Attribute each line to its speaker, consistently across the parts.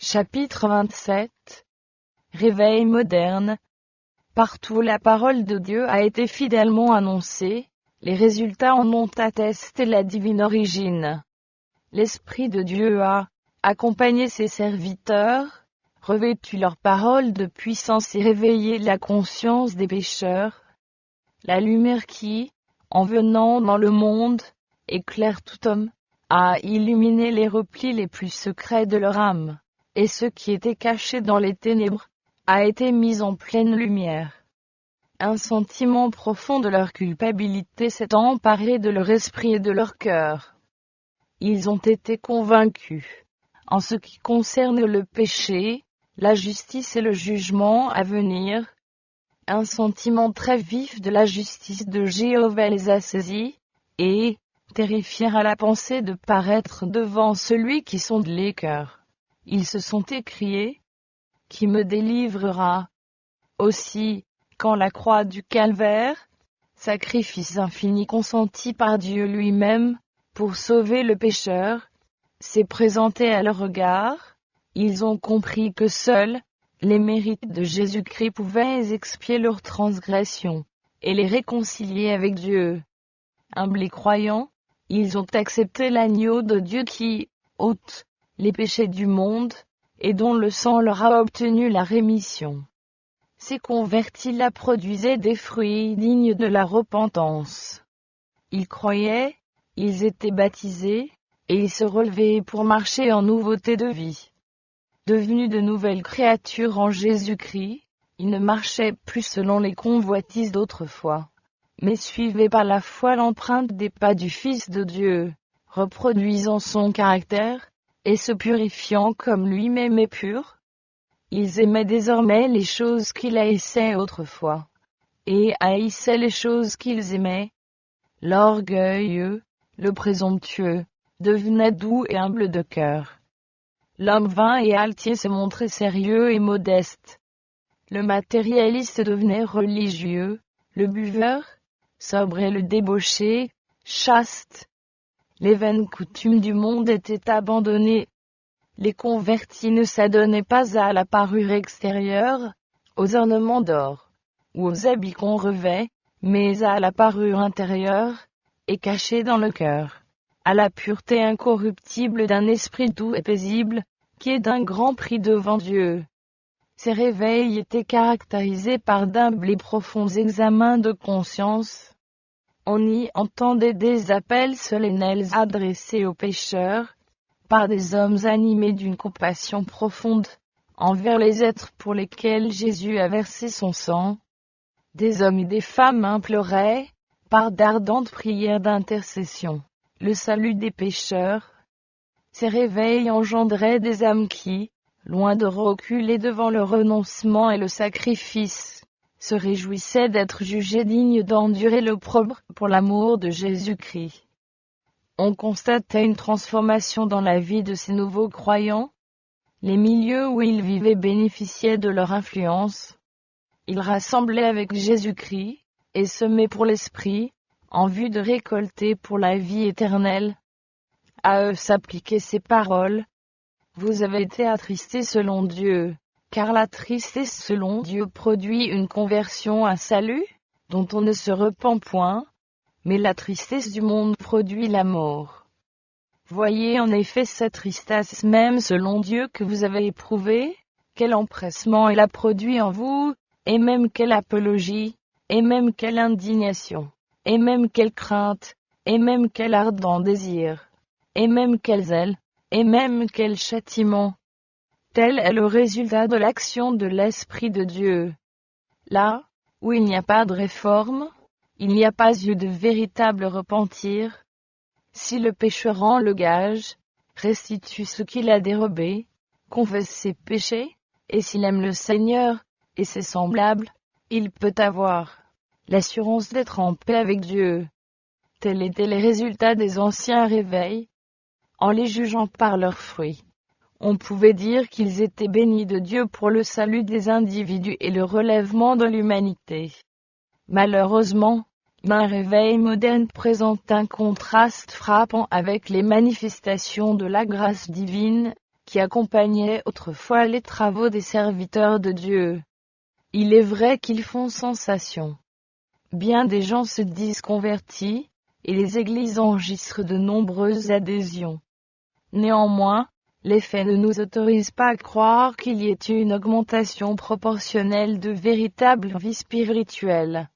Speaker 1: Chapitre 27. Réveil moderne. Partout la parole de Dieu a été fidèlement annoncée, les résultats en ont attesté la divine origine. L'Esprit de Dieu a accompagné ses serviteurs, revêtu leur parole de puissance et réveillé la conscience des pécheurs. La lumière qui, en venant dans le monde, éclaire tout homme, a illuminé les replis les plus secrets de leur âme, et ce qui était caché dans les ténèbres, a été mis en pleine lumière. Un sentiment profond de leur culpabilité s'est emparé de leur esprit et de leur cœur. Ils ont été convaincus, en ce qui concerne le péché, la justice et le jugement à venir. Un sentiment très vif de la justice de Jéhovah les a saisis, et, terrifiés à la pensée de paraître devant celui qui sonde les cœurs, ils se sont écriés: Qui me délivrera? Aussi, quand la croix du calvaire, sacrifice infini consenti par Dieu lui-même, pour sauver le pécheur, s'est présenté à leur regard, ils ont compris que seuls les mérites de Jésus-Christ pouvaient expier leurs transgressions, et les réconcilier avec Dieu. Humbles et croyants, ils ont accepté l'agneau de Dieu qui ôte les péchés du monde, et dont le sang leur a obtenu la rémission. Ces convertis-là produisaient des fruits dignes de la repentance. Ils croyaient, ils étaient baptisés, et ils se relevaient pour marcher en nouveauté de vie. Devenus de nouvelles créatures en Jésus-Christ, ils ne marchaient plus selon les convoitises d'autrefois, mais suivaient par la foi l'empreinte des pas du Fils de Dieu, reproduisant son caractère, et se purifiant comme lui-même est pur. Ils aimaient désormais les choses qu'ils haïssaient autrefois, et haïssaient les choses qu'ils aimaient. L'orgueilleux, le présomptueux, devenait doux et humble de cœur. L'homme vain et altier se montrait sérieux et modeste. Le matérialiste devenait religieux, le buveur, sobre et le débauché, chaste. Les vaines coutumes du monde étaient abandonnées. Les convertis ne s'adonnaient pas à la parure extérieure, aux ornements d'or, ou aux habits qu'on revêt, mais à la parure intérieure, et cachée dans le cœur, à la pureté incorruptible d'un esprit doux et paisible, qui est d'un grand prix devant Dieu. Ces réveils étaient caractérisés par d'humbles et profonds examens de conscience. On y entendait des appels solennels adressés aux pécheurs, par des hommes animés d'une compassion profonde, envers les êtres pour lesquels Jésus a versé son sang. Des hommes et des femmes imploraient, par d'ardentes prières d'intercession, le salut des pécheurs. Ces réveils engendraient des âmes qui, loin de reculer devant le renoncement et le sacrifice, se réjouissaient d'être jugés dignes d'endurer l'opprobre pour l'amour de Jésus-Christ. On constatait une transformation dans la vie de ces nouveaux croyants. Les milieux où ils vivaient bénéficiaient de leur influence. Ils rassemblaient avec Jésus-Christ, et semaient pour l'Esprit, en vue de récolter pour la vie éternelle. À eux s'appliquaient ces paroles. Vous avez été attristés selon Dieu, car la tristesse selon Dieu produit une conversion à salut, dont on ne se repent point, mais la tristesse du monde produit la mort. Voyez en effet cette tristesse même selon Dieu que vous avez éprouvée, quel empressement elle a produit en vous, et même quelle apologie, et même quelle indignation, et même quelle crainte, et même quel ardent désir, et même quel zèle, et même quel châtiment. Tel est le résultat de l'action de l'Esprit de Dieu. Là, où il n'y a pas de réforme, il n'y a pas eu de véritable repentir. Si le pécheur rend le gage, restitue ce qu'il a dérobé, confesse ses péchés, et s'il aime le Seigneur, et ses semblables, il peut avoir l'assurance d'être en paix avec Dieu. Tels étaient les résultats des anciens réveils. En les jugeant par leurs fruits, on pouvait dire qu'ils étaient bénis de Dieu pour le salut des individus et le relèvement de l'humanité. Malheureusement, un réveil moderne présente un contraste frappant avec les manifestations de la grâce divine, qui accompagnaient autrefois les travaux des serviteurs de Dieu. Il est vrai qu'ils font sensation. Bien des gens se disent convertis, et les églises enregistrent de nombreuses adhésions. Néanmoins, les faits ne nous autorisent pas à croire qu'il y ait eu une augmentation proportionnelle de véritables vies spirituelles.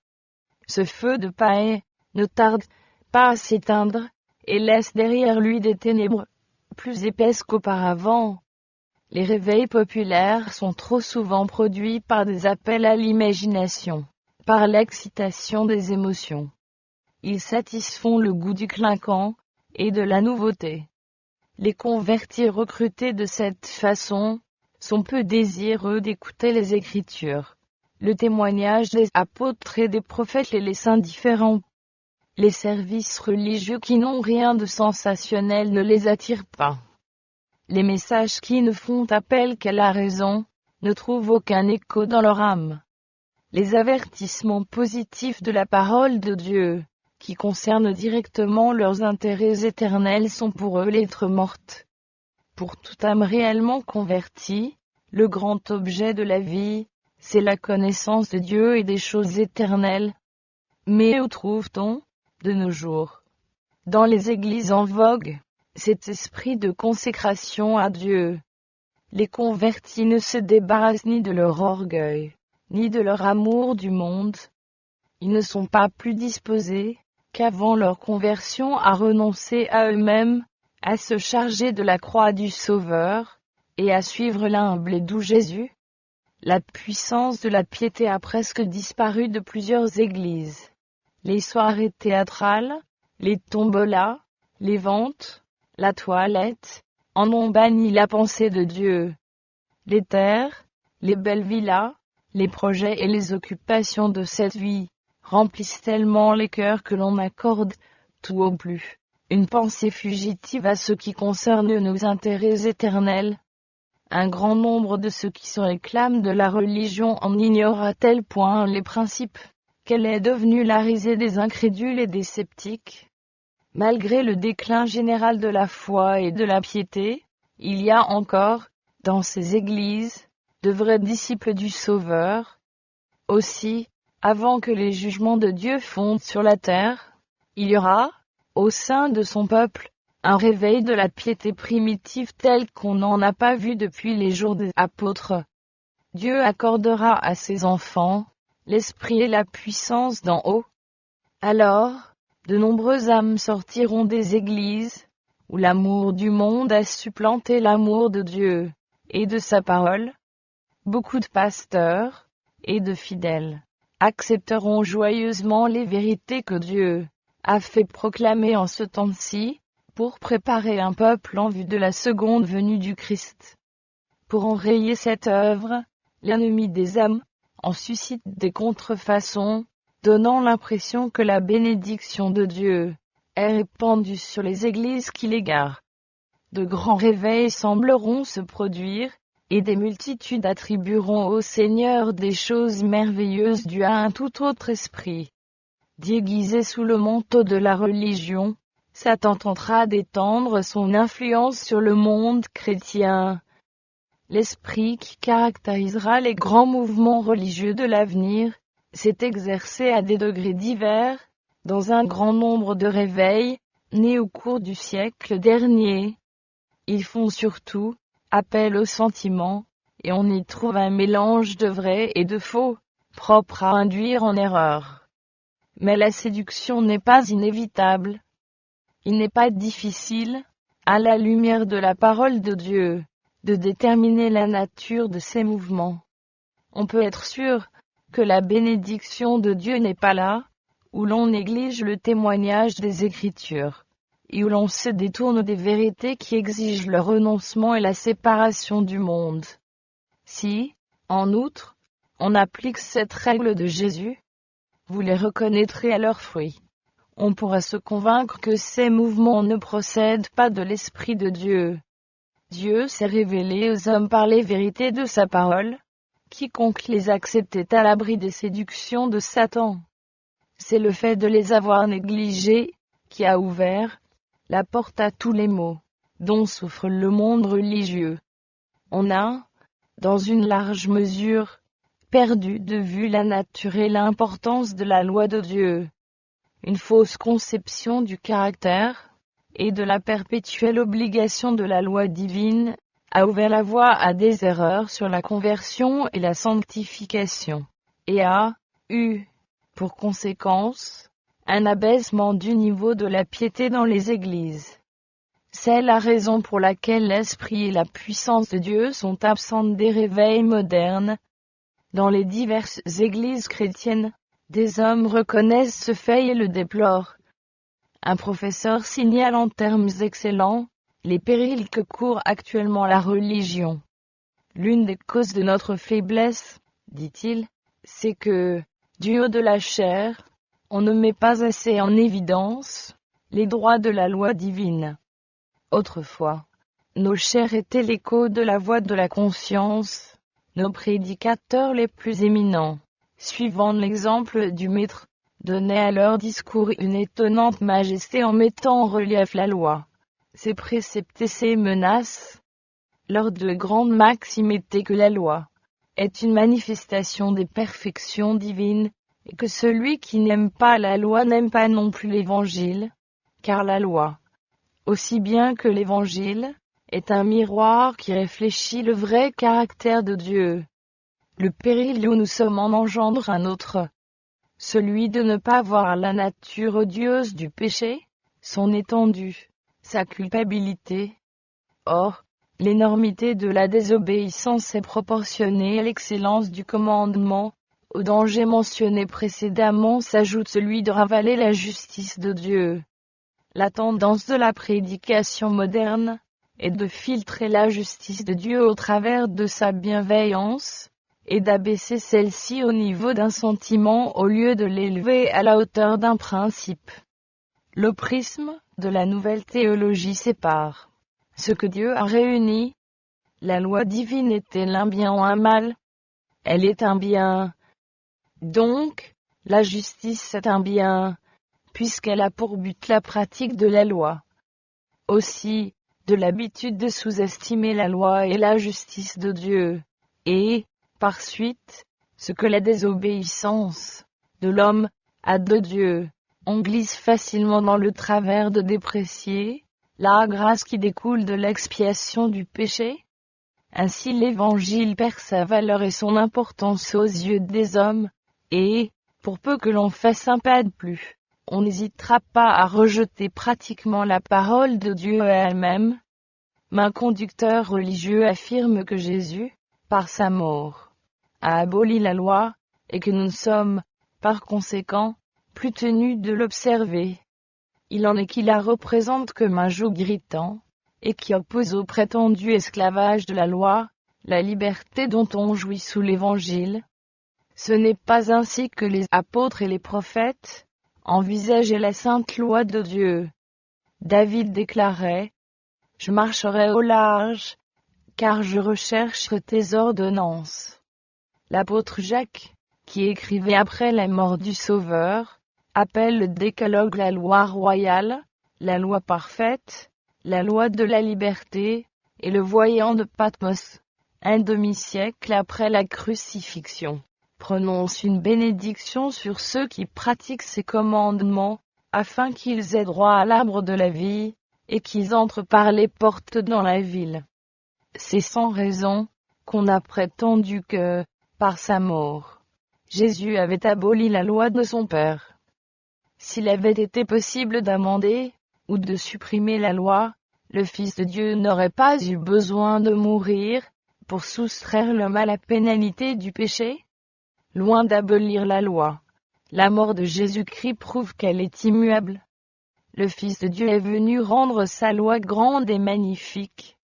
Speaker 1: Ce feu de paix ne tarde pas à s'éteindre, et laisse derrière lui des ténèbres plus épaisses qu'auparavant. Les réveils populaires sont trop souvent produits par des appels à l'imagination, par l'excitation des émotions. Ils satisfont le goût du clinquant et de la nouveauté. Les convertis recrutés de cette façon sont peu désireux d'écouter les Écritures, le témoignage des apôtres et des prophètes et les saints différents. Les services religieux qui n'ont rien de sensationnel ne les attirent pas. Les messages qui ne font appel qu'à la raison ne trouvent aucun écho dans leur âme. Les avertissements positifs de la parole de Dieu, qui concernent directement leurs intérêts éternels, sont pour eux lettres mortes. Pour toute âme réellement convertie, le grand objet de la vie, c'est la connaissance de Dieu et des choses éternelles. Mais où trouve-t-on, de nos jours, dans les églises en vogue, cet esprit de consécration à Dieu? Les convertis ne se débarrassent ni de leur orgueil, ni de leur amour du monde. Ils ne sont pas plus disposés qu'avant leur conversion à renoncer à eux-mêmes, à se charger de la croix du Sauveur, et à suivre l'humble et doux Jésus. La puissance de la piété a presque disparu de plusieurs églises. Les soirées théâtrales, les tombolas, les ventes, la toilette, en ont banni la pensée de Dieu. Les terres, les belles villas, les projets et les occupations de cette vie remplissent tellement les cœurs que l'on accorde, tout au plus, une pensée fugitive à ce qui concerne nos intérêts éternels. Un grand nombre de ceux qui se réclament de la religion en ignorent à tel point les principes, qu'elle est devenue la risée des incrédules et des sceptiques. Malgré le déclin général de la foi et de la piété, il y a encore, dans ces églises, de vrais disciples du Sauveur. Aussi, avant que les jugements de Dieu fondent sur la terre, il y aura, au sein de son peuple, un réveil de la piété primitive tel qu'on n'en a pas vu depuis les jours des apôtres. Dieu accordera à ses enfants l'esprit et la puissance d'en haut. Alors, de nombreuses âmes sortiront des églises, où l'amour du monde a supplanté l'amour de Dieu et de sa parole. Beaucoup de pasteurs et de fidèles accepteront joyeusement les vérités que Dieu a fait proclamer en ce temps-ci, pour préparer un peuple en vue de la seconde venue du Christ. Pour enrayer cette œuvre, l'ennemi des âmes en suscite des contrefaçons, donnant l'impression que la bénédiction de Dieu est répandue sur les églises qui l'égarent. De grands réveils sembleront se produire, et des multitudes attribueront au Seigneur des choses merveilleuses dues à un tout autre esprit. Déguisé sous le manteau de la religion, Satan tentera d'étendre son influence sur le monde chrétien. L'esprit qui caractérisera les grands mouvements religieux de l'avenir s'est exercé à des degrés divers, dans un grand nombre de réveils, nés au cours du siècle dernier. Ils font surtout appel aux sentiments, et on y trouve un mélange de vrai et de faux, propre à induire en erreur. Mais la séduction n'est pas inévitable. Il n'est pas difficile, à la lumière de la parole de Dieu, de déterminer la nature de ces mouvements. On peut être sûr que la bénédiction de Dieu n'est pas là, où l'on néglige le témoignage des Écritures, et où l'on se détourne des vérités qui exigent le renoncement et la séparation du monde. Si, en outre, on applique cette règle de Jésus, vous les reconnaîtrez à leurs fruits. On pourra se convaincre que ces mouvements ne procèdent pas de l'Esprit de Dieu. Dieu s'est révélé aux hommes par les vérités de sa parole. Quiconque les accepte est à l'abri des séductions de Satan. C'est le fait de les avoir négligés qui a ouvert la porte à tous les maux, dont souffre le monde religieux. On a, dans une large mesure, perdu de vue la nature et l'importance de la loi de Dieu. Une fausse conception du caractère et de la perpétuelle obligation de la loi divine a ouvert la voie à des erreurs sur la conversion et la sanctification, et a eu, pour conséquence, un abaissement du niveau de la piété dans les églises. C'est la raison pour laquelle l'esprit et la puissance de Dieu sont absentes des réveils modernes. Dans les diverses églises chrétiennes, des hommes reconnaissent ce fait et le déplorent. Un professeur signale en termes excellents les périls que court actuellement la religion. L'une des causes de notre faiblesse, dit-il, c'est que, du haut de la chair, on ne met pas assez en évidence les droits de la loi divine. Autrefois, nos chairs étaient l'écho de la voix de la conscience, nos prédicateurs les plus éminents, suivant l'exemple du Maître, donnaient à leur discours une étonnante majesté en mettant en relief la loi, ses préceptes et ses menaces. Leurs deux grandes maximes étaient que la loi est une manifestation des perfections divines, et que celui qui n'aime pas la loi n'aime pas non plus l'Évangile, car la loi, aussi bien que l'Évangile, est un miroir qui réfléchit le vrai caractère de Dieu. Le péril où nous sommes en engendre un autre, celui de ne pas voir la nature odieuse du péché, son étendue, sa culpabilité. Or, l'énormité de la désobéissance est proportionnée à l'excellence du commandement. Au danger mentionné précédemment s'ajoute celui de ravaler la justice de Dieu. La tendance de la prédication moderne est de filtrer la justice de Dieu au travers de sa bienveillance, et d'abaisser celle-ci au niveau d'un sentiment au lieu de l'élever à la hauteur d'un principe. Le prisme de la nouvelle théologie sépare ce que Dieu a réuni. La loi divine est-elle un bien ou un mal? Elle est un bien. Donc, la justice est un bien, puisqu'elle a pour but la pratique de la loi. Aussi, de l'habitude de sous-estimer la loi et la justice de Dieu, et, par suite, ce que la désobéissance de l'homme a de Dieu, on glisse facilement dans le travers de déprécier la grâce qui découle de l'expiation du péché. Ainsi l'Évangile perd sa valeur et son importance aux yeux des hommes, et, pour peu que l'on fasse un pas de plus, on n'hésitera pas à rejeter pratiquement la parole de Dieu elle-même. Un conducteur religieux affirme que Jésus, par sa mort, a aboli la loi, et que nous sommes, par conséquent, plus tenus de l'observer. Il en est qui la représente comme un joug irritant, et qui oppose au prétendu esclavage de la loi, la liberté dont on jouit sous l'Évangile. Ce n'est pas ainsi que les apôtres et les prophètes envisageaient la sainte loi de Dieu. David déclarait: « Je marcherai au large, car je recherche tes ordonnances. » L'apôtre Jacques, qui écrivait après la mort du Sauveur, appelle le décalogue la loi royale, la loi parfaite, la loi de la liberté, et le voyant de Patmos, un demi-siècle après la crucifixion, prononce une bénédiction sur ceux qui pratiquent ces commandements, afin qu'ils aient droit à l'arbre de la vie, et qu'ils entrent par les portes dans la ville. C'est sans raison qu'on a prétendu que, par sa mort, Jésus avait aboli la loi de son Père. S'il avait été possible d'amender, ou de supprimer la loi, le Fils de Dieu n'aurait pas eu besoin de mourir, pour soustraire l'homme à la pénalité du péché. Loin d'abolir la loi, la mort de Jésus-Christ prouve qu'elle est immuable. Le Fils de Dieu est venu rendre sa loi grande et magnifique.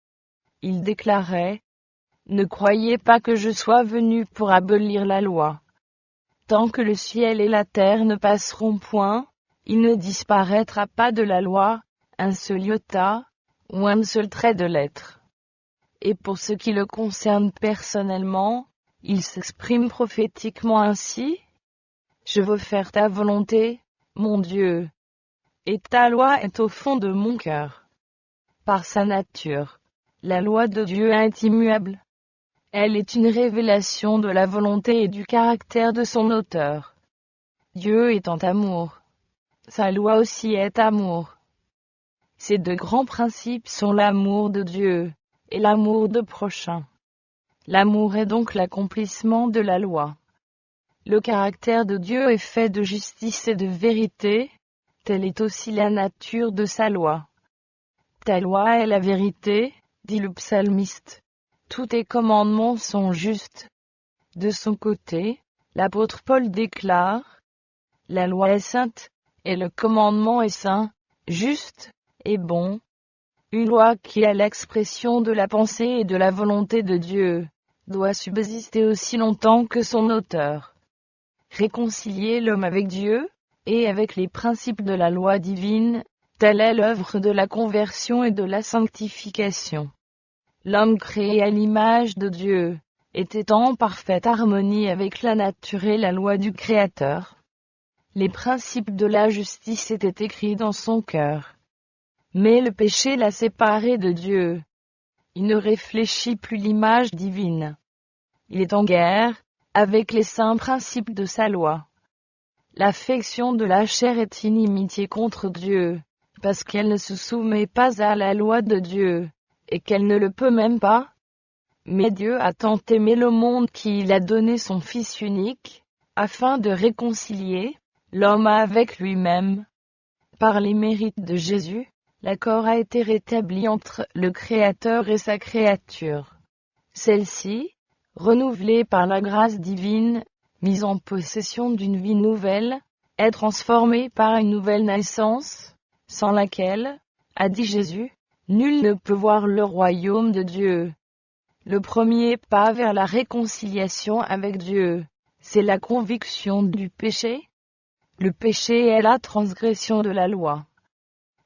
Speaker 1: Il déclarait: « Ne croyez pas que je sois venu pour abolir la loi. Tant que le ciel et la terre ne passeront point, il ne disparaîtra pas de la loi un seul iota, ou un seul trait de lettre. » Et pour ce qui le concerne personnellement, il s'exprime prophétiquement ainsi: « Je veux faire ta volonté, mon Dieu, et ta loi est au fond de mon cœur. » Par sa nature, la loi de Dieu est immuable. Elle est une révélation de la volonté et du caractère de son auteur. Dieu étant amour, sa loi aussi est amour. Ces deux grands principes sont l'amour de Dieu et l'amour de prochain. L'amour est donc l'accomplissement de la loi. Le caractère de Dieu est fait de justice et de vérité, telle est aussi la nature de sa loi. Ta loi est la vérité, dit le psalmiste. Tous tes commandements sont justes. De son côté, l'apôtre Paul déclare, la loi est sainte, et le commandement est saint, juste et bon. Une loi qui est l'expression de la pensée et de la volonté de Dieu, doit subsister aussi longtemps que son auteur. Réconcilier l'homme avec Dieu, et avec les principes de la loi divine, telle est l'œuvre de la conversion et de la sanctification. L'homme créé à l'image de Dieu, était en parfaite harmonie avec la nature et la loi du Créateur. Les principes de la justice étaient écrits dans son cœur. Mais le péché l'a séparé de Dieu. Il ne réfléchit plus l'image divine. Il est en guerre avec les saints principes de sa loi. L'affection de la chair est inimitié contre Dieu, parce qu'elle ne se soumet pas à la loi de Dieu, et qu'elle ne le peut même pas. Mais Dieu a tant aimé le monde qu'il a donné son Fils unique, afin de réconcilier l'homme avec lui-même. Par les mérites de Jésus, l'accord a été rétabli entre le Créateur et sa créature. Celle-ci, renouvelée par la grâce divine, mise en possession d'une vie nouvelle, est transformée par une nouvelle naissance, sans laquelle, a dit Jésus, nul ne peut voir le royaume de Dieu. Le premier pas vers la réconciliation avec Dieu, c'est la conviction du péché. Le péché est la transgression de la loi.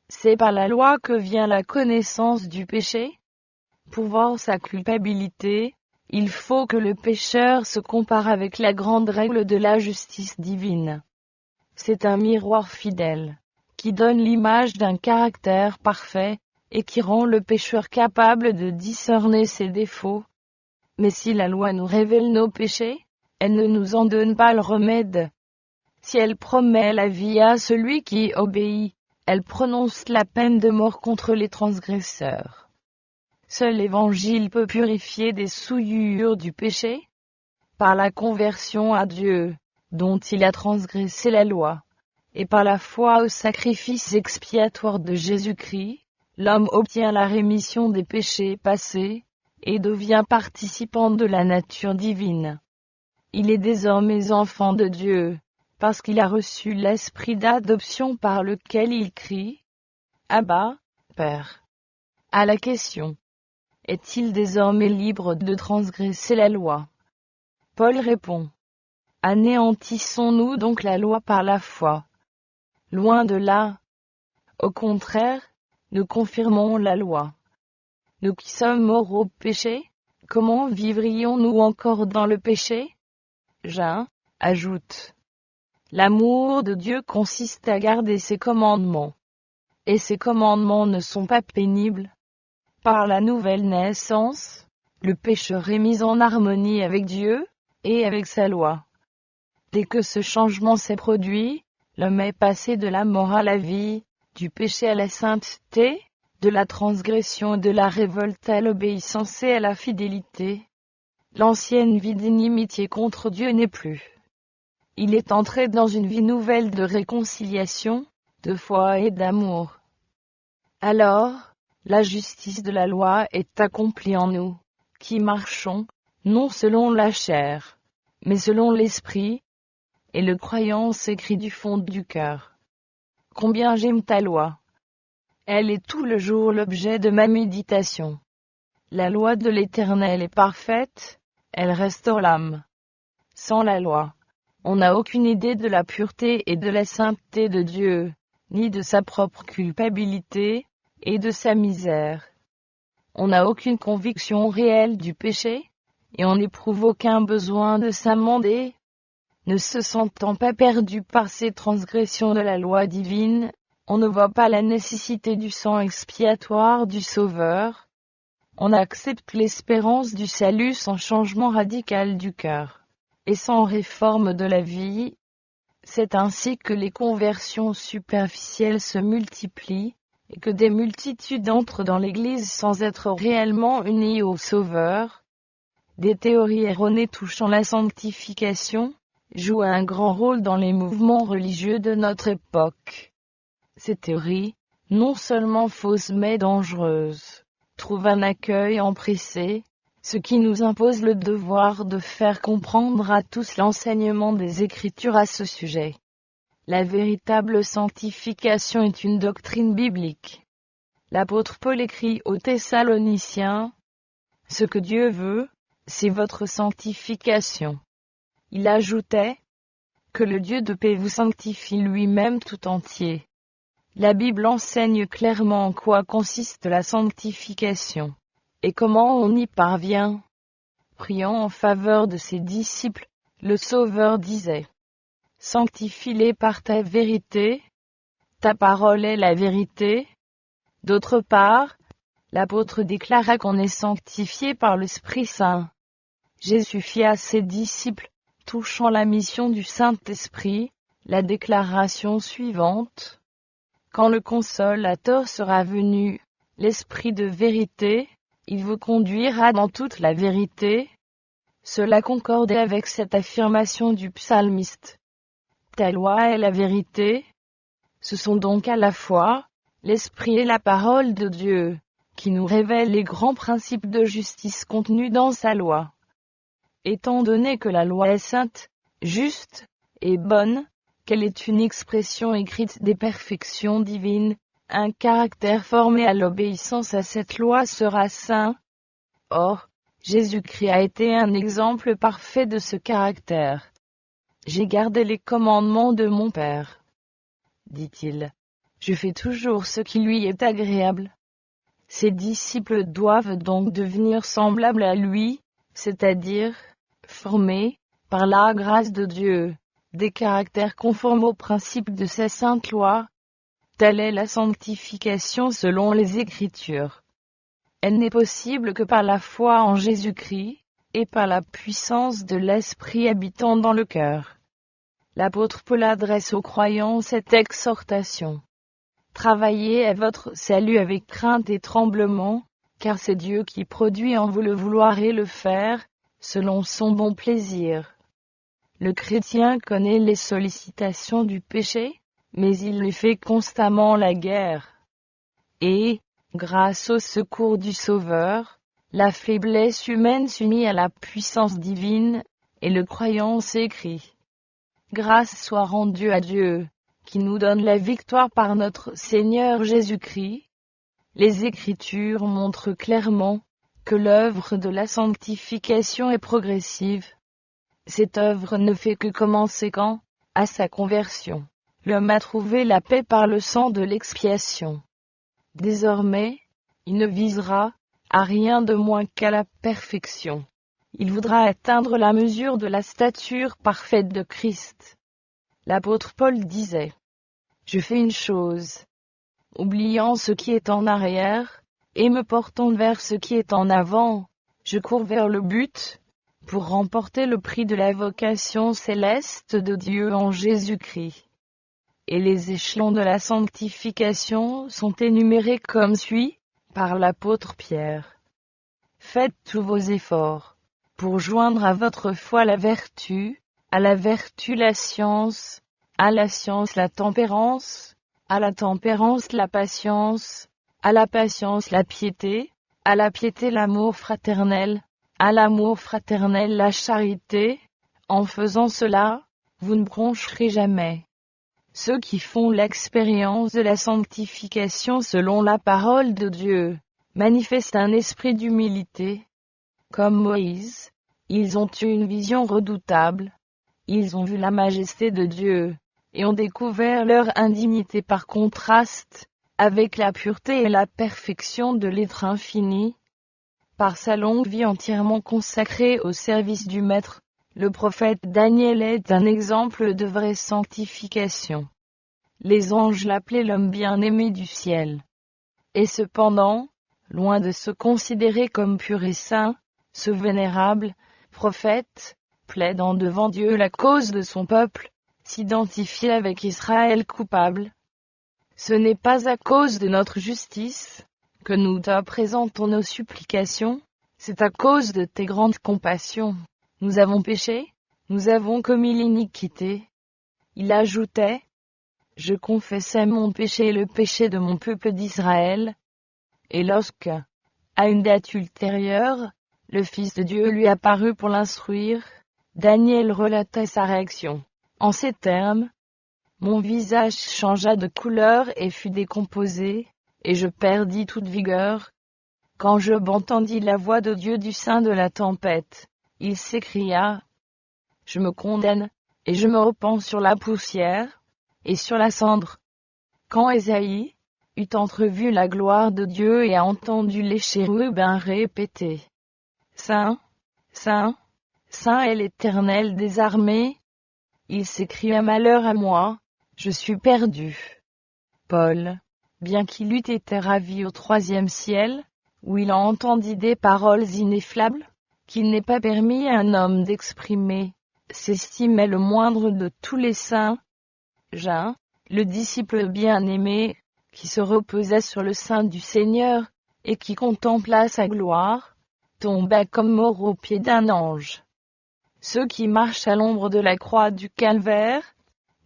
Speaker 1: C'est par la loi que vient la connaissance du péché. Pour voir sa culpabilité, il faut que le pécheur se compare avec la grande règle de la justice divine. C'est un miroir fidèle, qui donne l'image d'un caractère parfait, et qui rend le pécheur capable de discerner ses défauts. Mais si la loi nous révèle nos péchés, elle ne nous en donne pas le remède. Si elle promet la vie à celui qui obéit, elle prononce la peine de mort contre les transgresseurs. Seul l'Évangile peut purifier des souillures du péché. Par la conversion à Dieu, dont il a transgressé la loi, et par la foi au sacrifice expiatoire de Jésus-Christ, l'homme obtient la rémission des péchés passés, et devient participant de la nature divine. Il est désormais enfant de Dieu, parce qu'il a reçu l'esprit d'adoption par lequel il crie « Abba, Père ». À la question « Est-il désormais libre de transgresser la loi ?» Paul répond « Anéantissons-nous donc la loi par la foi? Loin de là. Au contraire, nous confirmons la loi. Nous qui sommes morts au péché, comment vivrions-nous encore dans le péché? Jean ajoute. L'amour de Dieu consiste à garder ses commandements. Et ses commandements ne sont pas pénibles. Par la nouvelle naissance, le pécheur est mis en harmonie avec Dieu, et avec sa loi. Dès que ce changement s'est produit, l'homme est passé de la mort à la vie, du péché à la sainteté, de la transgression et de la révolte à l'obéissance et à la fidélité. L'ancienne vie d'inimitié contre Dieu n'est plus. Il est entré dans une vie nouvelle de réconciliation, de foi et d'amour. Alors, la justice de la loi est accomplie en nous, qui marchons, non selon la chair, mais selon l'esprit, et le croyant s'écrie du fond du cœur. Combien j'aime ta loi! Elle est tout le jour l'objet de ma méditation. La loi de l'Éternel est parfaite, elle restaure l'âme. Sans la loi, on n'a aucune idée de la pureté et de la sainteté de Dieu, ni de sa propre culpabilité, et de sa misère. On n'a aucune conviction réelle du péché, et on n'éprouve aucun besoin de s'amender. Ne se sentant pas perdu par ces transgressions de la loi divine, On ne voit pas la nécessité du sang expiatoire du Sauveur. On accepte l'espérance du salut sans changement radical du cœur, et sans réforme de la vie. C'est ainsi que les conversions superficielles se multiplient, et que des multitudes entrent dans l'Église sans être réellement unies au Sauveur. Des théories erronées touchant la sanctification jouent un grand rôle dans les mouvements religieux de notre époque. Ces théories, non seulement fausses mais dangereuses, trouvent un accueil empressé, ce qui nous impose le devoir de faire comprendre à tous l'enseignement des Écritures à ce sujet. La véritable sanctification est une doctrine biblique. L'apôtre Paul écrit aux Thessaloniciens: « Ce que Dieu veut, c'est votre sanctification. » Il ajoutait: « Que le Dieu de paix vous sanctifie lui-même tout entier. » La Bible enseigne clairement en quoi consiste la sanctification, et comment on y parvient. Priant en faveur de ses disciples, le Sauveur disait: « Sanctifie-les par ta vérité, ta parole est la vérité. » D'autre part, l'apôtre déclara qu'on est sanctifié par l'Esprit Saint. Jésus fit à ses disciples, touchant la mission du Saint-Esprit, la déclaration suivante: « Quand le Consolateur sera venu, l'Esprit de vérité, il vous conduira dans toute la vérité. » Cela concordait avec cette affirmation du psalmiste: « Ta loi est la vérité. » Ce sont donc à la fois l'Esprit et la parole de Dieu qui nous révèlent les grands principes de justice contenus dans sa loi. Étant donné que la loi est sainte, juste et bonne, qu'elle est une expression écrite des perfections divines, un caractère formé à l'obéissance à cette loi sera saint. Or, Jésus-Christ a été un exemple parfait de ce caractère. « J'ai gardé les commandements de mon Père, » dit-il. « Je fais toujours ce qui lui est agréable. » Ses disciples doivent donc devenir semblables à lui, c'est-à-dire former, par la grâce de Dieu, des caractères conformes aux principes de sa sainte loi. Telle est la sanctification selon les Écritures. Elle n'est possible que par la foi en Jésus-Christ, et par la puissance de l'Esprit habitant dans le cœur. L'apôtre Paul adresse aux croyants cette exhortation: « Travaillez à votre salut avec crainte et tremblement, car c'est Dieu qui produit en vous le vouloir et le faire, selon son bon plaisir. » Le chrétien connaît les sollicitations du péché, mais il lui fait constamment la guerre. Et, grâce au secours du Sauveur, la faiblesse humaine s'unit à la puissance divine, et le croyant s'écrie: « Grâce soit rendue à Dieu, qui nous donne la victoire par notre Seigneur Jésus-Christ. » Les Écritures montrent clairement que l'œuvre de la sanctification est progressive. Cette œuvre ne fait que commencer quand, à sa conversion, l'homme a trouvé la paix par le sang de l'expiation. Désormais, il ne visera à rien de moins qu'à la perfection. Il voudra atteindre la mesure de la stature parfaite de Christ. L'apôtre Paul disait: « Je fais une chose, oubliant ce qui est en arrière, et me portant vers ce qui est en avant, je cours vers le but, pour remporter le prix de la vocation céleste de Dieu en Jésus-Christ. » Et les échelons de la sanctification sont énumérés comme suit, par l'apôtre Pierre. « Faites tous vos efforts, pour joindre à votre foi la vertu, à la vertu la science, à la science la tempérance, à la tempérance la patience, à la patience la piété, à la piété l'amour fraternel, à l'amour fraternel la charité. En faisant cela, vous ne broncherez jamais. » Ceux qui font l'expérience de la sanctification selon la parole de Dieu manifestent un esprit d'humilité. Comme Moïse, ils ont eu une vision redoutable. Ils ont vu la majesté de Dieu, et ont découvert leur indignité par contraste avec la pureté et la perfection de l'être infini. Par sa longue vie entièrement consacrée au service du Maître, le prophète Daniel est un exemple de vraie sanctification. Les anges l'appelaient l'homme bien-aimé du ciel. Et cependant, loin de se considérer comme pur et saint, ce vénérable prophète, plaidant devant Dieu la cause de son peuple, s'identifiait avec Israël coupable. Ce n'est pas à cause de notre justice que nous te présentons nos supplications, c'est à cause de tes grandes compassions. Nous avons péché, nous avons commis l'iniquité. Il ajoutait, je confessais mon péché et le péché de mon peuple d'Israël. Et lorsque, à une date ultérieure, le Fils de Dieu lui apparut pour l'instruire, Daniel relatait sa réaction. En ces termes, mon visage changea de couleur et fut décomposé, et je perdis toute vigueur. Quand Job entendit la voix de Dieu du sein de la tempête, il s'écria, je me condamne, et je me repens sur la poussière, et sur la cendre. Quand Ésaïe eut entrevu la gloire de Dieu et a entendu les chérubins répéter, Saint, Saint, Saint est l'Éternel des armées, il s'écria malheur à moi, je suis perdu. Paul, bien qu'il eût été ravi au 3e ciel, où il entendit des paroles inefflables, qu'il n'est pas permis à un homme d'exprimer, s'estimait le moindre de tous les saints. Jean, le disciple bien-aimé, qui se reposait sur le sein du Seigneur, et qui contempla sa gloire, tomba comme mort aux pieds d'un ange. Ceux qui marchent à l'ombre de la croix du calvaire,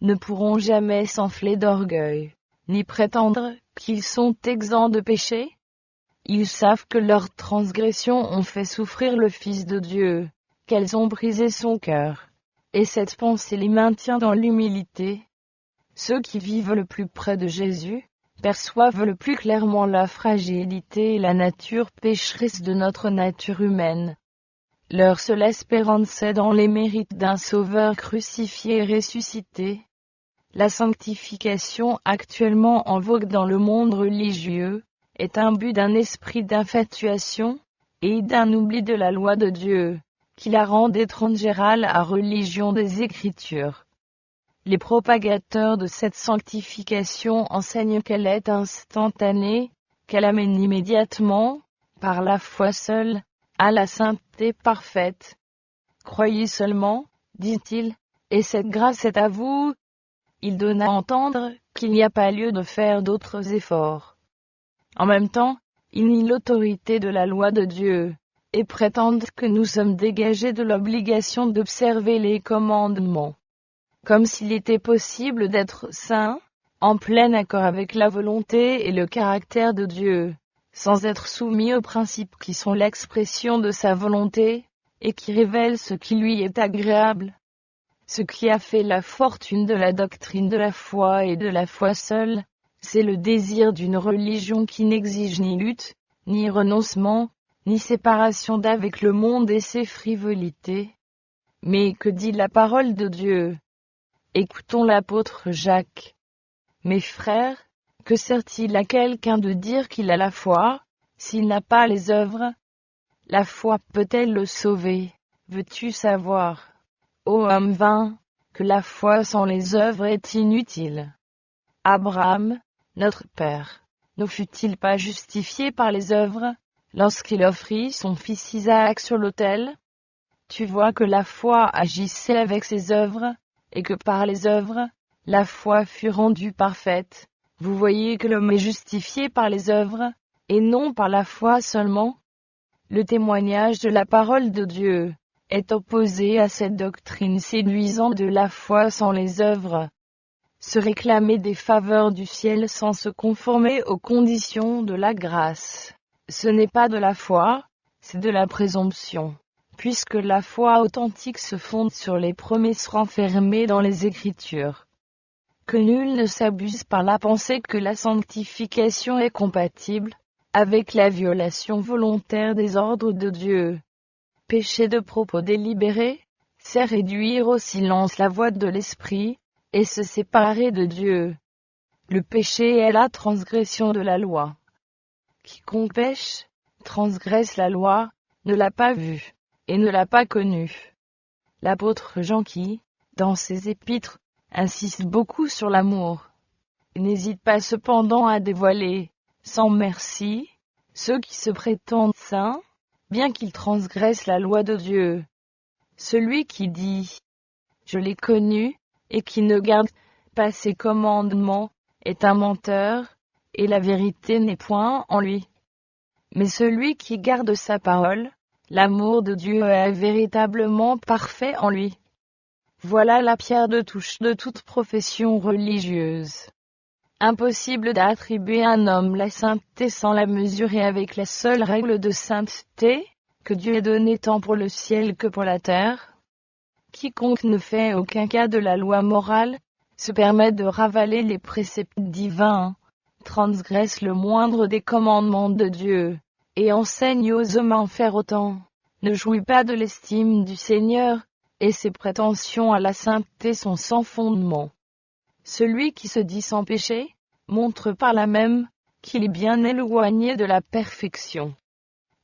Speaker 1: ne pourront jamais s'enfler d'orgueil, ni prétendre qu'ils sont exempts de péché. Ils savent que leurs transgressions ont fait souffrir le Fils de Dieu, qu'elles ont brisé son cœur, et cette pensée les maintient dans l'humilité. Ceux qui vivent le plus près de Jésus, perçoivent le plus clairement la fragilité et la nature pécheresse de notre nature humaine. Leur seule espérance est dans les mérites d'un Sauveur crucifié et ressuscité. La sanctification actuellement en vogue dans le monde religieux est un but d'un esprit d'infatuation et d'un oubli de la loi de Dieu, qui la rend étrangère à la religion des Écritures. Les propagateurs de cette sanctification enseignent qu'elle est instantanée, qu'elle amène immédiatement, par la foi seule, à la sainteté parfaite. Croyez seulement, dit-il, et cette grâce est à vous. Il donne à entendre qu'il n'y a pas lieu de faire d'autres efforts. En même temps, ils nient l'autorité de la loi de Dieu, et prétendent que nous sommes dégagés de l'obligation d'observer les commandements. Comme s'il était possible d'être saint, en plein accord avec la volonté et le caractère de Dieu, sans être soumis aux principes qui sont l'expression de sa volonté, et qui révèlent ce qui lui est agréable. Ce qui a fait la fortune de la doctrine de la foi et de la foi seule, c'est le désir d'une religion qui n'exige ni lutte, ni renoncement, ni séparation d'avec le monde et ses frivolités. Mais que dit la parole de Dieu? Écoutons l'apôtre Jacques. Mes frères, que sert-il à quelqu'un de dire qu'il a la foi, s'il n'a pas les œuvres? La foi peut-elle le sauver? Veux-tu savoir, ô homme vain, que la foi sans les œuvres est inutile? Abraham, notre père, ne fut-il pas justifié par les œuvres, lorsqu'il offrit son fils Isaac sur l'autel? Tu vois que la foi agissait avec ses œuvres, et que par les œuvres, la foi fut rendue parfaite. Vous voyez que l'homme est justifié par les œuvres, et non par la foi seulement. Le témoignage de la parole de Dieu est opposé à cette doctrine séduisante de la foi sans les œuvres. Se réclamer des faveurs du ciel sans se conformer aux conditions de la grâce, ce n'est pas de la foi, c'est de la présomption, puisque la foi authentique se fonde sur les promesses renfermées dans les Écritures. Que nul ne s'abuse par la pensée que la sanctification est compatible avec la violation volontaire des ordres de Dieu. Pécher de propos délibérés, c'est réduire au silence la voix de l'esprit, et se séparer de Dieu. Le péché est la transgression de la loi. Quiconque pêche, transgresse la loi, ne l'a pas vue, et ne l'a pas connue. L'apôtre Jean qui, dans ses épîtres, insiste beaucoup sur l'amour, n'hésite pas cependant à dévoiler, sans merci, ceux qui se prétendent saints, bien qu'ils transgressent la loi de Dieu. Celui qui dit « Je l'ai connu » et qui ne garde pas ses commandements est un menteur, et la vérité n'est point en lui. Mais celui qui garde sa parole, l'amour de Dieu est véritablement parfait en lui. Voilà la pierre de touche de toute profession religieuse. Impossible d'attribuer à un homme la sainteté sans la mesurer avec la seule règle de sainteté que Dieu a donnée tant pour le ciel que pour la terre. Quiconque ne fait aucun cas de la loi morale, se permet de ravaler les préceptes divins, transgresse le moindre des commandements de Dieu, et enseigne aux hommes à en faire autant, ne jouit pas de l'estime du Seigneur, et ses prétentions à la sainteté sont sans fondement. Celui qui se dit sans péché, montre par là même qu'il est bien éloigné de la perfection.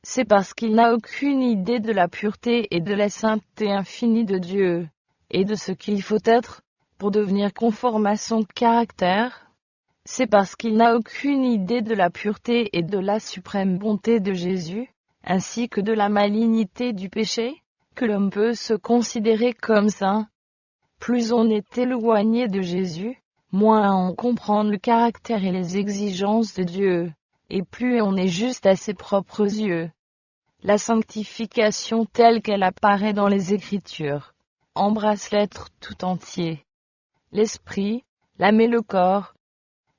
Speaker 1: C'est parce qu'il n'a aucune idée de la pureté et de la sainteté infinie de Dieu, et de ce qu'il faut être, pour devenir conforme à son caractère. C'est parce qu'il n'a aucune idée de la pureté et de la suprême bonté de Jésus, ainsi que de la malignité du péché, que l'homme peut se considérer comme saint. Plus on est éloigné de Jésus, moins on comprend le caractère et les exigences de Dieu, et plus on est juste à ses propres yeux. La sanctification telle qu'elle apparaît dans les Écritures embrasse l'être tout entier. L'esprit, l'âme et le corps.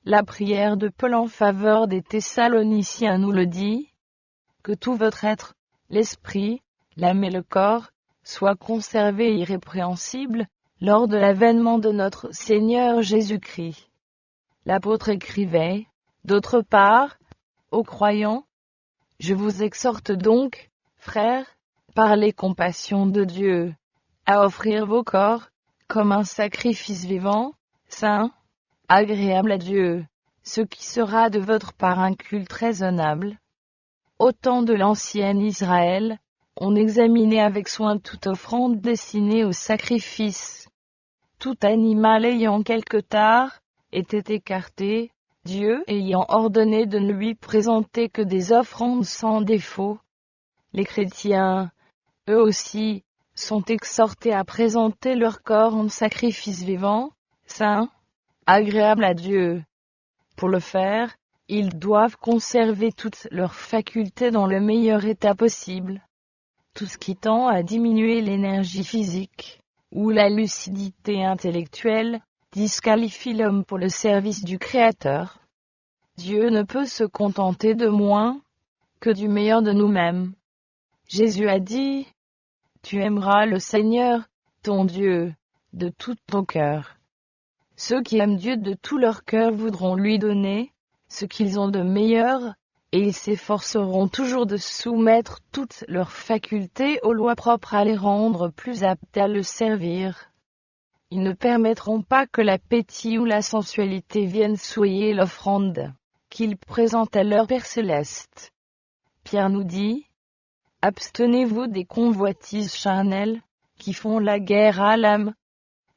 Speaker 1: La prière de Paul en faveur des Thessaloniciens nous le dit. Que tout votre être, l'esprit, l'âme et le corps, soient conservés irrépréhensibles, lors de l'avènement de notre Seigneur Jésus-Christ. L'apôtre écrivait, d'autre part, aux croyants, « Je vous exhorte donc, frères, par les compassions de Dieu, à offrir vos corps, comme un sacrifice vivant, saint, agréable à Dieu, ce qui sera de votre part un culte raisonnable. » Au temps de l'ancien Israël, on examinait avec soin toute offrande destinée au sacrifice. Tout animal ayant quelque tare, était écarté, Dieu ayant ordonné de ne lui présenter que des offrandes sans défaut. Les chrétiens, eux aussi, sont exhortés à présenter leur corps en sacrifice vivant, saint, agréable à Dieu. Pour le faire, ils doivent conserver toutes leurs facultés dans le meilleur état possible. Tout ce qui tend à diminuer l'énergie physique, ou la lucidité intellectuelle, disqualifie l'homme pour le service du Créateur. Dieu ne peut se contenter de moins que du meilleur de nous-mêmes. Jésus a dit, « Tu aimeras le Seigneur, ton Dieu, de tout ton cœur. » Ceux qui aiment Dieu de tout leur cœur voudront lui donner ce qu'ils ont de meilleur, et ils s'efforceront toujours de soumettre toutes leurs facultés aux lois propres à les rendre plus aptes à le servir. Ils ne permettront pas que l'appétit ou la sensualité viennent souiller l'offrande qu'ils présentent à leur Père céleste. Pierre nous dit, « Abstenez-vous des convoitises charnelles, qui font la guerre à l'âme.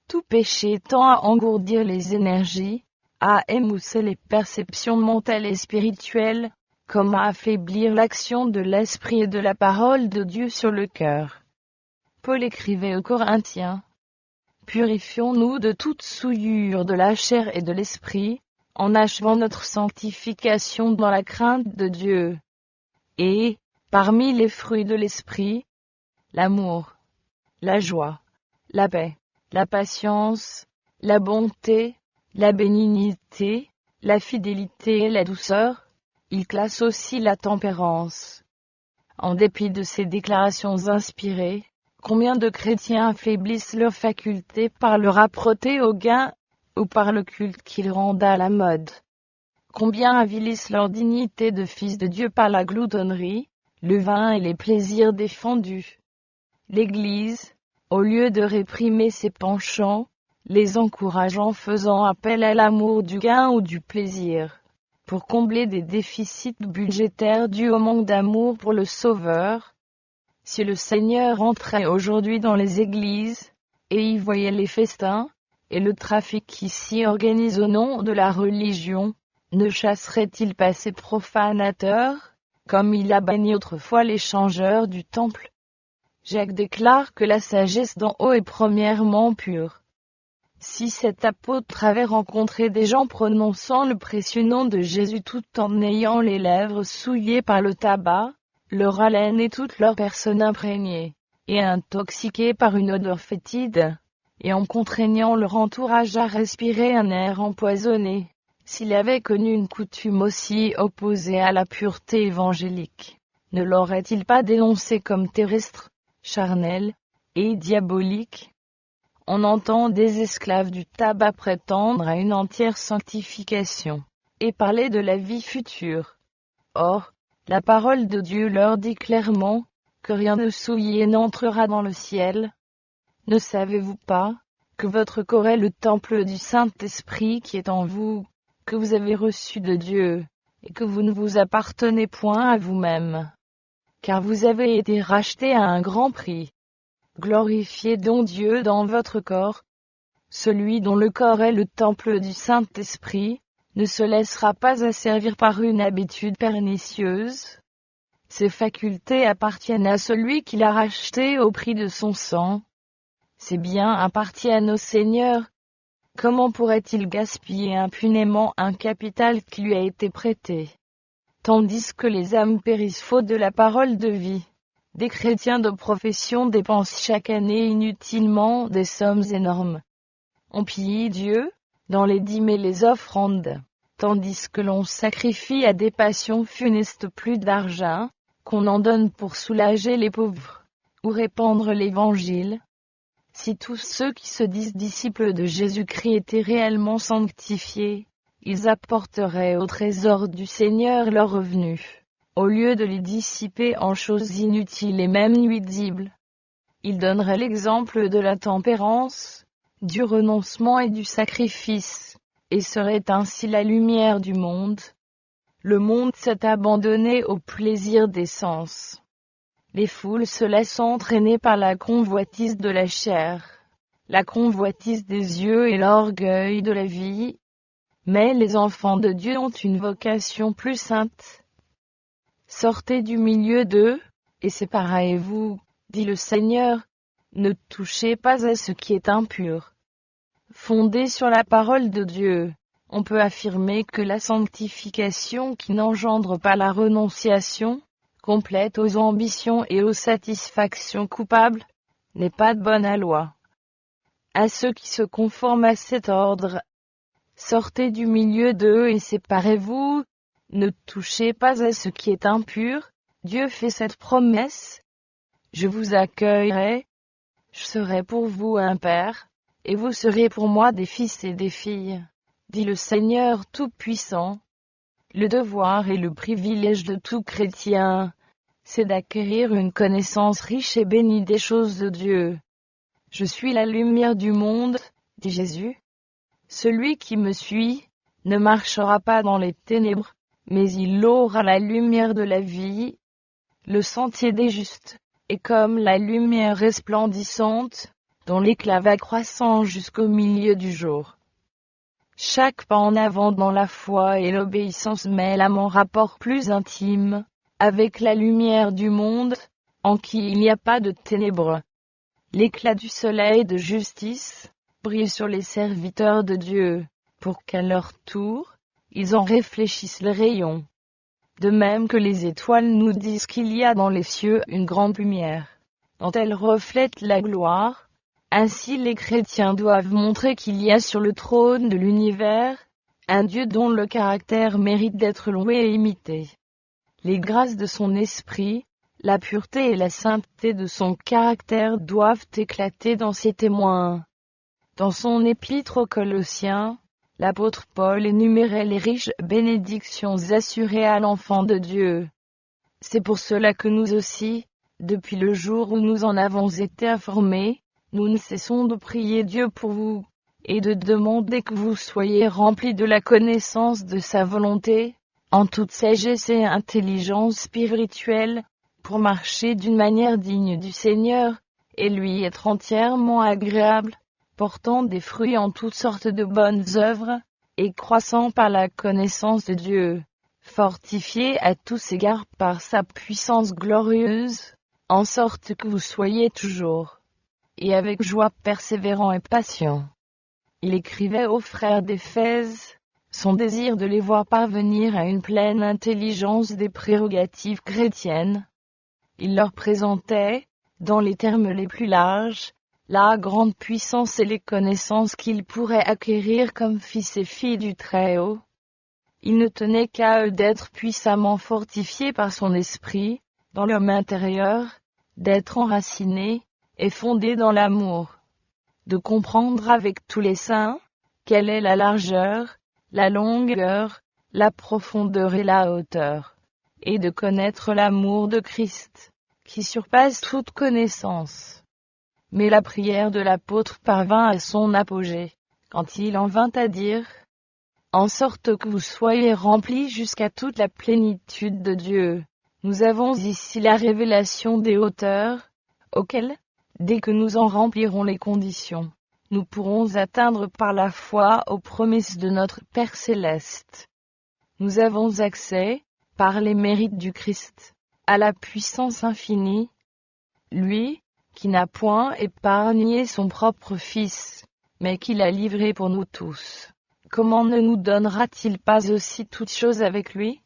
Speaker 1: Tout péché tend à engourdir les énergies, à émousser les perceptions mentales et spirituelles, comme à affaiblir l'action de l'esprit et de la parole de Dieu sur le cœur. » Paul écrivait aux Corinthiens, « Purifions-nous de toute souillure de la chair et de l'esprit, en achevant notre sanctification dans la crainte de Dieu. Et, parmi les fruits de l'esprit, l'amour, la joie, la paix, la patience, la bonté, la bénignité, la fidélité et la douceur. » Il classe aussi la tempérance. En dépit de ces déclarations inspirées, combien de chrétiens affaiblissent leurs facultés par leur âpreté au gain, ou par le culte qu'ils rendent à la mode. Combien avilissent leur dignité de fils de Dieu par la gloutonnerie, le vin et les plaisirs défendus. L'Église, au lieu de réprimer ses penchants, les encourage en faisant appel à l'amour du gain ou du plaisir, pour combler des déficits budgétaires dus au manque d'amour pour le Sauveur. Si le Seigneur entrait aujourd'hui dans les églises, et y voyait les festins, et le trafic qui s'y organise au nom de la religion, ne chasserait-il pas ces profanateurs, comme il a banni autrefois les changeurs du temple? Jacques déclare que la sagesse d'en haut est premièrement pure. Si cet apôtre avait rencontré des gens prononçant le précieux nom de Jésus tout en ayant les lèvres souillées par le tabac, leur haleine et toute leur personne imprégnée, et intoxiquée par une odeur fétide, et en contraignant leur entourage à respirer un air empoisonné, s'il avait connu une coutume aussi opposée à la pureté évangélique, ne l'aurait-il pas dénoncé comme terrestre, charnel, et diabolique? On entend des esclaves du tabac prétendre à une entière sanctification, et parler de la vie future. Or, la parole de Dieu leur dit clairement, que rien de souillé n'entrera dans le ciel. Ne savez-vous pas, que votre corps est le temple du Saint-Esprit qui est en vous, que vous avez reçu de Dieu, et que vous ne vous appartenez point à vous-même, car vous avez été rachetés à un grand prix. Glorifiez donc Dieu dans votre corps. Celui dont le corps est le temple du Saint-Esprit, ne se laissera pas asservir par une habitude pernicieuse. Ses facultés appartiennent à celui qui l'a racheté au prix de son sang. Ses biens appartiennent au Seigneur. Comment pourrait-il gaspiller impunément un capital qui lui a été prêté, tandis que les âmes périssent faute de la parole de vie? Des chrétiens de profession dépensent chaque année inutilement des sommes énormes. On pille Dieu, dans les dîmes et les offrandes, tandis que l'on sacrifie à des passions funestes plus d'argent, qu'on en donne pour soulager les pauvres, ou répandre l'évangile. Si tous ceux qui se disent disciples de Jésus-Christ étaient réellement sanctifiés, ils apporteraient au trésor du Seigneur leurs revenus, au lieu de les dissiper en choses inutiles et même nuisibles. Ils donneraient l'exemple de la tempérance, du renoncement et du sacrifice, et seraient ainsi la lumière du monde. Le monde s'est abandonné au plaisir des sens. Les foules se laissent entraîner par la convoitise de la chair, la convoitise des yeux et l'orgueil de la vie. Mais les enfants de Dieu ont une vocation plus sainte. Sortez du milieu d'eux, et séparez-vous, dit le Seigneur, ne touchez pas à ce qui est impur. Fondé sur la parole de Dieu, on peut affirmer que la sanctification qui n'engendre pas la renonciation, complète aux ambitions et aux satisfactions coupables, n'est pas de bonne loi. À ceux qui se conforment à cet ordre, sortez du milieu d'eux et séparez-vous, ne touchez pas à ce qui est impur. Dieu fait cette promesse. Je vous accueillerai, je serai pour vous un père, et vous serez pour moi des fils et des filles, dit le Seigneur Tout-Puissant. Le devoir et le privilège de tout chrétien, c'est d'acquérir une connaissance riche et bénie des choses de Dieu. Je suis la lumière du monde, dit Jésus. Celui qui me suit ne marchera pas dans les ténèbres, mais il aura la lumière de la vie. Le sentier des justes est comme la lumière resplendissante, dont l'éclat va croissant jusqu'au milieu du jour. Chaque pas en avant dans la foi et l'obéissance mêle à mon rapport plus intime avec la lumière du monde, en qui il n'y a pas de ténèbres. L'éclat du soleil de justice brille sur les serviteurs de Dieu, pour qu'à leur tour, ils en réfléchissent les rayons. De même que les étoiles nous disent qu'il y a dans les cieux une grande lumière, dont elles reflètent la gloire, ainsi les chrétiens doivent montrer qu'il y a sur le trône de l'univers, un Dieu dont le caractère mérite d'être loué et imité. Les grâces de son esprit, la pureté et la sainteté de son caractère doivent éclater dans ses témoins. Dans son épître aux Colossiens, l'apôtre Paul énumérait les riches bénédictions assurées à l'enfant de Dieu. C'est pour cela que nous aussi, depuis le jour où nous en avons été informés, nous ne cessons de prier Dieu pour vous, et de demander que vous soyez remplis de la connaissance de sa volonté, en toute sagesse et intelligence spirituelle, pour marcher d'une manière digne du Seigneur, et lui être entièrement agréable, portant des fruits en toutes sortes de bonnes œuvres, et croissant par la connaissance de Dieu, fortifié à tous égards par sa puissance glorieuse, en sorte que vous soyez toujours, et avec joie persévérants et patients. Il écrivait aux frères d'Éphèse, son désir de les voir parvenir à une pleine intelligence des prérogatives chrétiennes. Il leur présentait, dans les termes les plus larges, la grande puissance et les connaissances qu'ils pourraient acquérir comme fils et filles du Très-Haut. Il ne tenait qu'à eux d'être puissamment fortifiés par son esprit, dans l'homme intérieur, d'être enracinés et fondés dans l'amour, de comprendre avec tous les saints quelle est la largeur, la longueur, la profondeur et la hauteur, et de connaître l'amour de Christ, qui surpasse toute connaissance. Mais la prière de l'apôtre parvint à son apogée, quand il en vint à dire, en sorte que vous soyez remplis jusqu'à toute la plénitude de Dieu. Nous avons ici la révélation des hauteurs, auxquelles, dès que nous en remplirons les conditions, nous pourrons atteindre par la foi aux promesses de notre Père céleste. Nous avons accès, par les mérites du Christ, à la puissance infinie, lui, qui n'a point épargné son propre Fils, mais qui l'a livré pour nous tous. Comment ne nous donnera-t-il pas aussi toutes choses avec lui?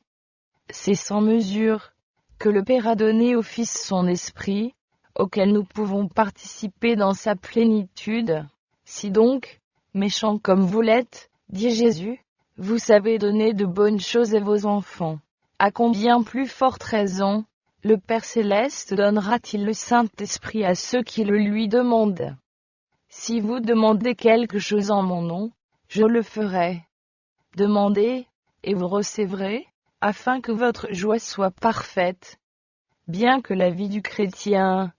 Speaker 1: C'est sans mesure que le Père a donné au Fils son esprit, auquel nous pouvons participer dans sa plénitude. Si donc, méchants comme vous l'êtes, dit Jésus, vous savez donner de bonnes choses à vos enfants, à combien plus forte raison, le Père céleste donnera-t-il le Saint-Esprit à ceux qui le lui demandent? Si vous demandez quelque chose en mon nom, je le ferai. Demandez, et vous recevrez, afin que votre joie soit parfaite. Bien que la vie du chrétien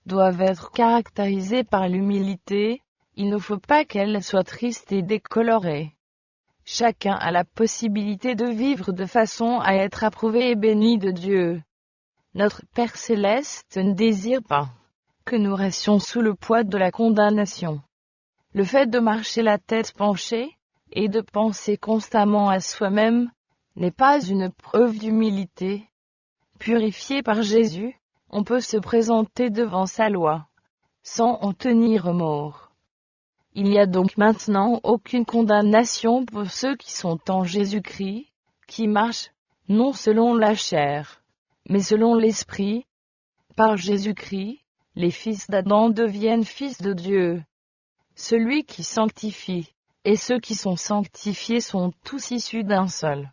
Speaker 1: doive être caractérisée par l'humilité, il ne faut pas qu'elle soit triste et décolorée. Chacun a la possibilité de vivre de façon à être approuvé et béni de Dieu. Notre Père céleste ne désire pas que nous restions sous le poids de la condamnation. Le fait de marcher la tête penchée, et de penser constamment à soi-même, n'est pas une preuve d'humilité. Purifié par Jésus, on peut se présenter devant sa loi, sans en tenir remords. Il n'y a donc maintenant aucune condamnation pour ceux qui sont en Jésus-Christ, qui marchent, non selon la chair, mais selon l'Esprit. Par Jésus-Christ, les fils d'Adam deviennent fils de Dieu. Celui qui sanctifie, et ceux qui sont sanctifiés sont tous issus d'un seul.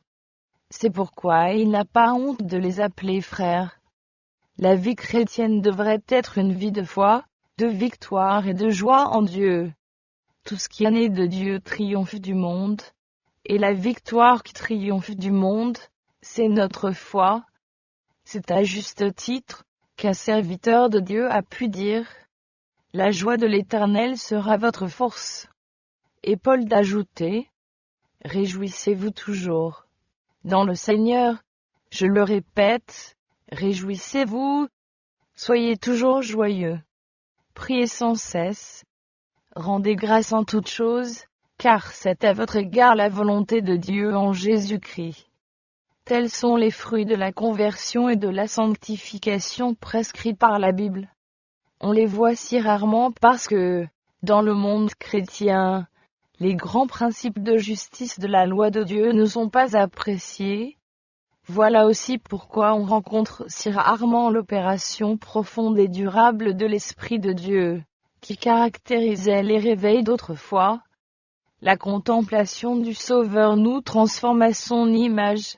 Speaker 1: C'est pourquoi il n'a pas honte de les appeler frères. La vie chrétienne devrait être une vie de foi, de victoire et de joie en Dieu. Tout ce qui est né de Dieu triomphe du monde, et la victoire qui triomphe du monde, c'est notre foi. C'est à juste titre qu'un serviteur de Dieu a pu dire, « La joie de l'Éternel sera votre force. » Et Paul d'ajouter, « Réjouissez-vous toujours. Dans le Seigneur, je le répète, réjouissez-vous, soyez toujours joyeux. Priez sans cesse. Rendez grâce en toutes choses, car c'est à votre égard la volonté de Dieu en Jésus-Christ. » Tels sont les fruits de la conversion et de la sanctification prescrits par la Bible. On les voit si rarement parce que, dans le monde chrétien, les grands principes de justice de la loi de Dieu ne sont pas appréciés. Voilà aussi pourquoi on rencontre si rarement l'opération profonde et durable de l'Esprit de Dieu, qui caractérisait les réveils d'autrefois. La contemplation du Sauveur nous transforme à son image.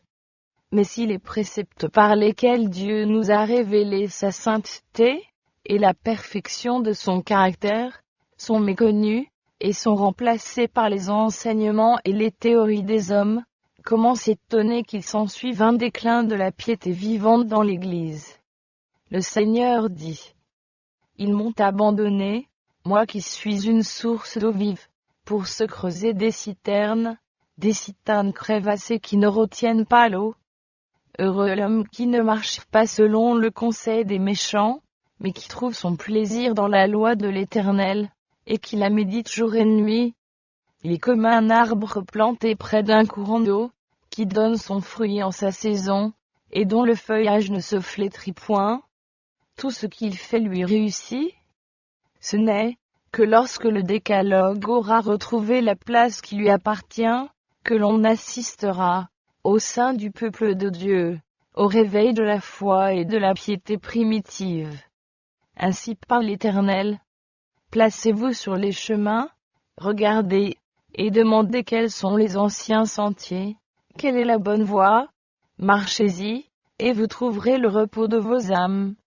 Speaker 1: Mais si les préceptes par lesquels Dieu nous a révélé sa sainteté, et la perfection de son caractère, sont méconnus, et sont remplacés par les enseignements et les théories des hommes, comment s'étonner qu'il s'ensuive un déclin de la piété vivante dans l'Église? Le Seigneur dit, « Ils m'ont abandonné, moi qui suis une source d'eau vive, pour se creuser des citernes crevassées qui ne retiennent pas l'eau. Heureux l'homme qui ne marche pas selon le conseil des méchants, mais qui trouve son plaisir dans la loi de l'Éternel, et qui la médite jour et nuit. Il est comme un arbre planté près d'un courant d'eau, qui donne son fruit en sa saison, et dont le feuillage ne se flétrit point. Tout ce qu'il fait lui réussit. Ce n'est que lorsque le décalogue aura retrouvé la place qui lui appartient, que l'on assistera, au sein du peuple de Dieu, au réveil de la foi et de la piété primitive. Ainsi parle l'Éternel. Placez-vous sur les chemins, regardez, et demandez quels sont les anciens sentiers, quelle est la bonne voie, marchez-y, et vous trouverez le repos de vos âmes.